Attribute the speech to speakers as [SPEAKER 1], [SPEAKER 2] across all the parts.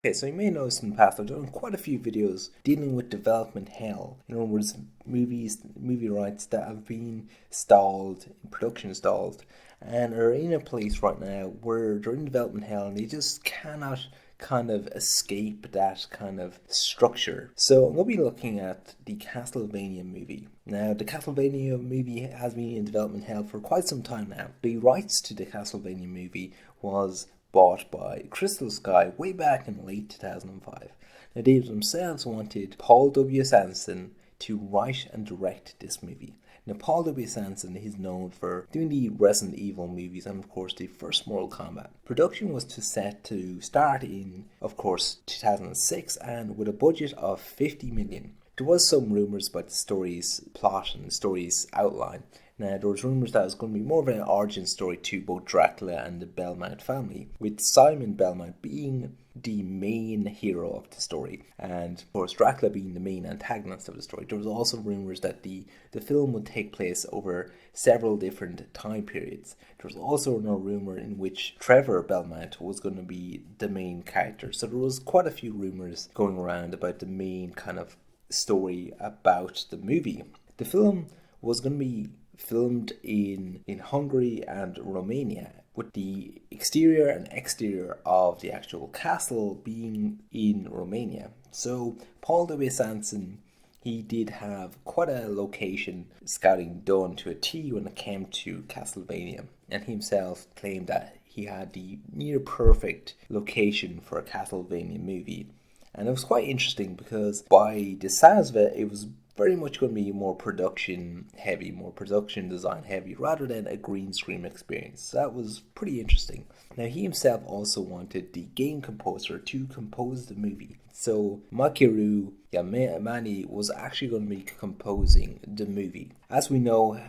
[SPEAKER 1] Okay, so you may notice in the past I've done quite a few videos dealing with development hell. In other words, movie rights that have been stalled, production stalled, and are in a place right now where they're in development hell and they just cannot kind of escape that kind of structure. So I'm going to be looking at the Castlevania movie. Now, the Castlevania movie has been in development hell for quite some time now. The rights to the Castlevania movie was bought by Crystal Sky way back in late 2005. Now, they themselves wanted Paul W. Sanderson to write and direct this movie. Now, Paul W. Sanderson is known for doing the Resident Evil movies and, of course, the first Mortal Kombat. Production was set to start in, of course, 2006 and with a budget of 50 million. There was some rumours about the story's plot and the story's outline. Now, there was rumours that it was going to be more of an origin story to both Dracula and the Belmont family, with Simon Belmont being the main hero of the story, and of course Dracula being the main antagonist of the story. There was also rumours that the film would take place over several different time periods. There was also a rumour in which Trevor Belmont was going to be the main character. So there was quite a few rumours going around about the main kind of story about the movie. The film was going to be filmed in Hungary and Romania, with the exterior and exterior of the actual castle being in Romania. So Paul W. Sanderson, he did have quite a location scouting done to a T when it came to Castlevania, and he himself claimed that he had the near perfect location for a Castlevania movie. And it was quite interesting because by the sounds of it, it was very much going to be more production heavy, more production design heavy, rather than a green screen experience. So that was pretty interesting. Now, he himself also wanted the game composer to compose the movie. So Makiru Yamane was actually going to be composing the movie. As we know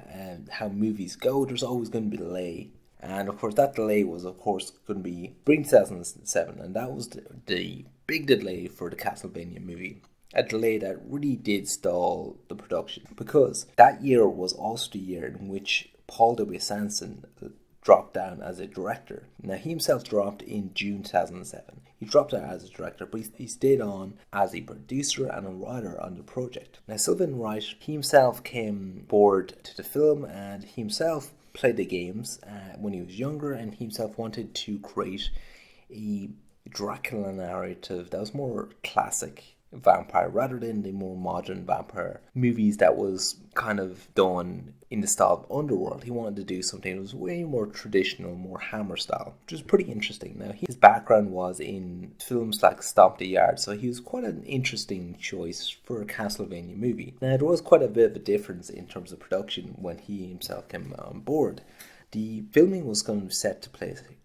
[SPEAKER 1] how movies go, there's always going to be a delay. And of course, that delay was, of course, going to be spring 2007, and that was the big delay for the Castlevania movie. A delay that really did stall the production, because that year was also the year in which Paul W. Sanderson dropped down as a director. Now, he himself dropped in June 2007. He dropped out as a director, but he stayed on as a producer and a writer on the project. Now, Sylvan Wright, he himself came aboard to the film, and he himself played the games when he was younger, and he himself wanted to create a Dracula narrative that was more classic vampire rather than the more modern vampire movies that was kind of done in the style of Underworld. He wanted to do something that was way more traditional, more Hammer style, which was pretty interesting. Now, his background was in films like Stomp the Yard, so he was quite an interesting choice for a Castlevania movie. Now, there was quite a bit of a difference in terms of production when he himself came on board. The filming was going to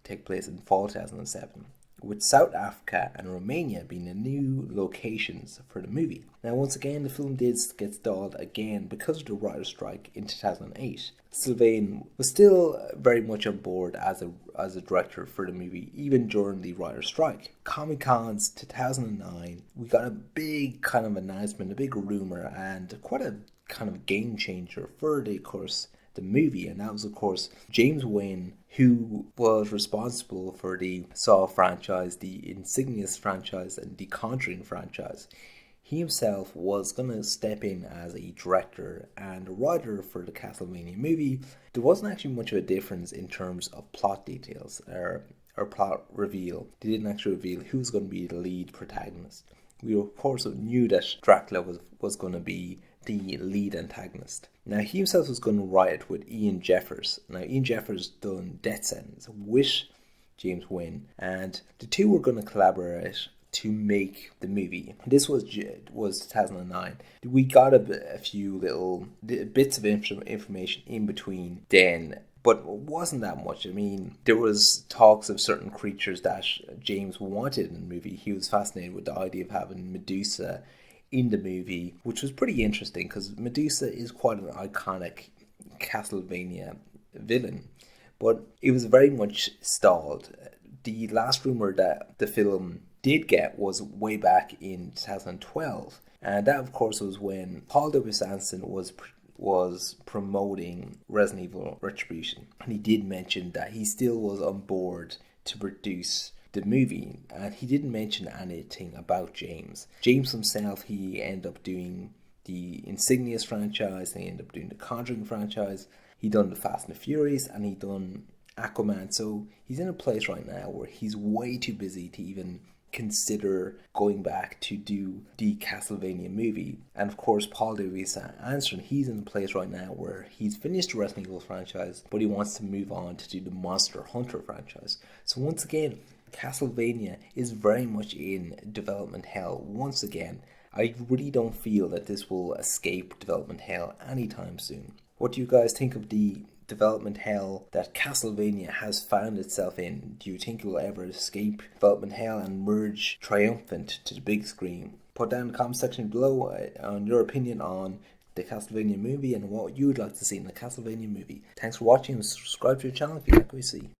[SPEAKER 1] take place in fall 2007. With South Africa and Romania being the new locations for the movie. Now, once again, the film did get stalled again because of the writer's strike in 2008. Sylvain was still very much on board as a director for the movie, even during the writer's strike. Comic-Con's 2009, we got a big kind of announcement, a big rumour, and quite a kind of game changer for the movie, and that was, of course, James Wan, who was responsible for the Saw franchise, the Insidious franchise, and the Conjuring franchise. He himself was going to step in as a director and a writer for the Castlevania movie. There wasn't actually much of a difference in terms of plot details or plot reveal. They didn't actually reveal who was going to be the lead protagonist. We, of course, knew that Dracula was going to be the lead antagonist. Now, he himself was going to write it with Ian Jeffers. Now, Ian Jeffers done Death Sentence with James Wan, and the two were going to collaborate to make the movie. This was 2009. We got a few little bits of information in between then, but it wasn't that much. I mean, there was talks of certain creatures that James wanted in the movie. He was fascinated with the idea of having Medusa in the movie, which was pretty interesting because Medusa is quite an iconic Castlevania villain, but it was very much stalled. The last rumor that the film did get was way back in 2012, and that, of course, was when Paul W. Sanderson was promoting Resident Evil Retribution, and he did mention that he still was on board to produce the movie, and he didn't mention anything about James. James himself, he ended up doing the Insignias franchise, and he ended up doing the Conjuring franchise. He done the Fast and the Furious, and he done Aquaman. So he's in a place right now where he's way too busy to even consider going back to do the Castlevania movie. And of course, Paul Davies answering, he's in a place right now where he's finished the Resident Evil franchise, but he wants to move on to do the Monster Hunter franchise. So once again, Castlevania is very much in development hell once again. I really don't feel that this will escape development hell anytime soon. What do you guys think of the development hell that Castlevania has found itself in? Do you think it will ever escape development hell and merge triumphant to the big screen? Put down in the comment section below on your opinion on the Castlevania movie and what you would like to see in the Castlevania movie. Thanks for watching and subscribe to the channel if you like what you see.